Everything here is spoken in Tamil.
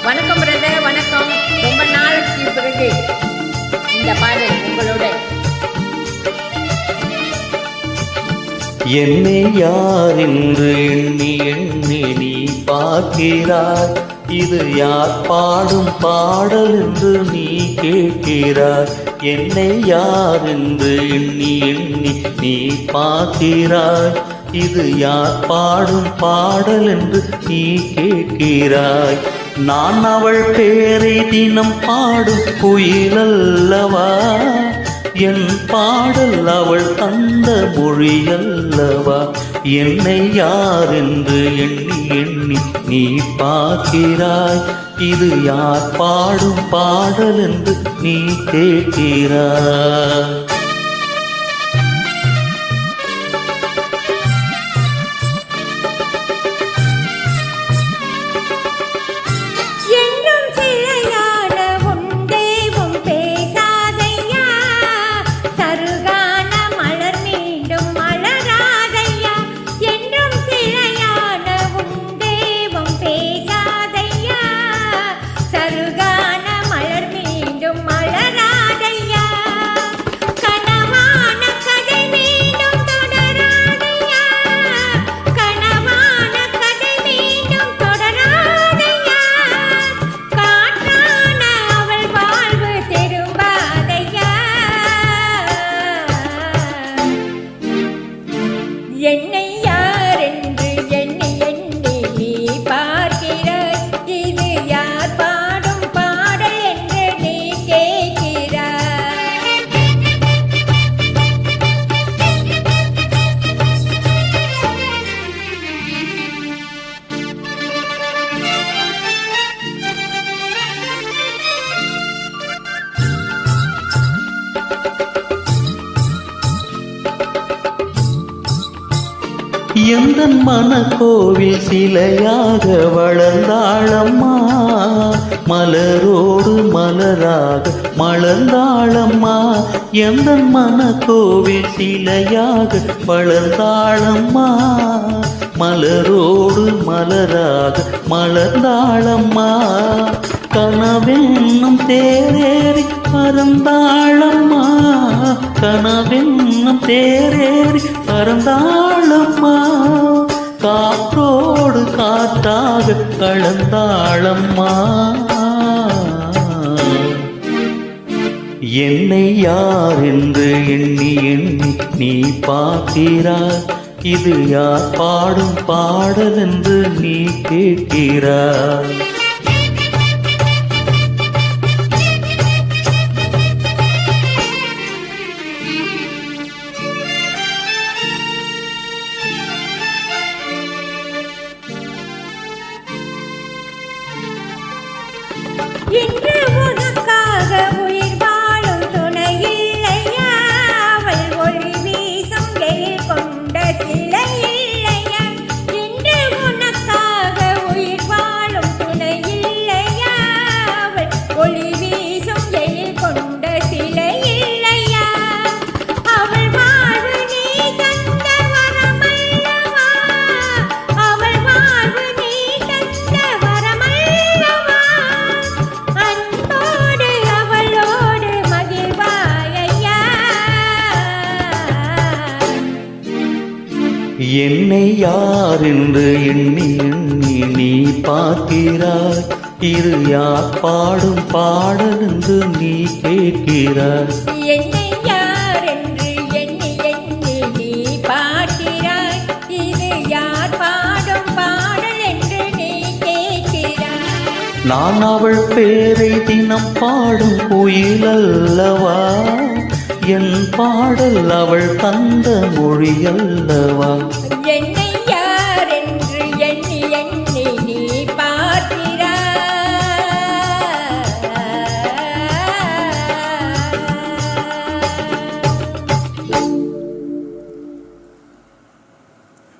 வணக்கம் பிரதர், வணக்கம். ரொம்ப நாளைக்கு பிறகு இந்த பாடல் உங்களோட. என்னை யார் என்று எண்ணி எண்ணி நீ பார்க்கிறாய், இது யார் பாடும் பாடல் என்று நீ கேட்கிறாய். என்னை யார் என்று எண்ணி எண்ணி நீ பார்க்கிறாய், இது யார் பாடும் பாடல் என்று நீ கேட்கிறாய். நான் அவள் பேரை தினம் பாடும் குயிலல்லவா, என் பாடல் அவள் தந்த மொழியல்லவா. என்னை யார் என்று எண்ணி எண்ணி நீ பார்க்கிறாய், இது யார் பாடும் பாடல் என்று நீ கேட்கிறாய். என்னை யார் என்று எண்ணி எண்ணி நீ பார்க்கிறாய், இது யார் பாடும் பாடல் என்று நீ கேட்கிறாய். எந்தன் மனக்கோவில் சிலையாக வளர்ந்தாளம்மா, மலரோடு மலராக மலர்ந்தாளம்மா. எந்தன் மனக்கோவில் சிலையாக வளர்ந்தாளம்மா, மலரோடு மலராக மலர்ந்தாளம்மா. கனவென்னும் தேரேறி பறந்தாளம்மா, கனவென்னும் தேரேறி பறந்தாளம்மா. காற்றோடு காற்றாக கலந்தாளம்மா. என்னை யார் என்று எண்ணி எண்ணி நீ பார்க்கிறாய், இது யார் பாடும் பாடல் என்று நீ கேட்கிறாய். இன்று உனக்காக உயிர் வாழும் துணை இல்லையா, அவள் ஒளி வீசும் வெயில் கொண்ட சிலை இல்லையா. இன்று உனக்காக உயிர் வாழும் துணை இல்லையா, அவள் ஒளி வீசும் வெயில் கொண்ட சிலை இல்லையா. அவள் வாழ்வு நீ தந்த வரமல்லவா, அவள் வாழ்வு நீ தந்த வரமல்லவா. அன்போடு அவளோடு மகிழ்வாயையா. என்னை யார் என்று எண்ணி எண்ணி நீ பார்க்கிறாய், இது யார் பாடும் பாடல் என்று நீ கேட்கிறாய். என்னை யார் என்று எண்ணி எண்ணி நீ பார்க்கிறாய், இது யார் பாடும் பாடல் என்று நீ கேட்கிறாய். நான் அவள் பேரை தினம் பாடும் குயிலல்லவா, என் பாடல் அவள் தந்த மொழியல்லவா. என்னை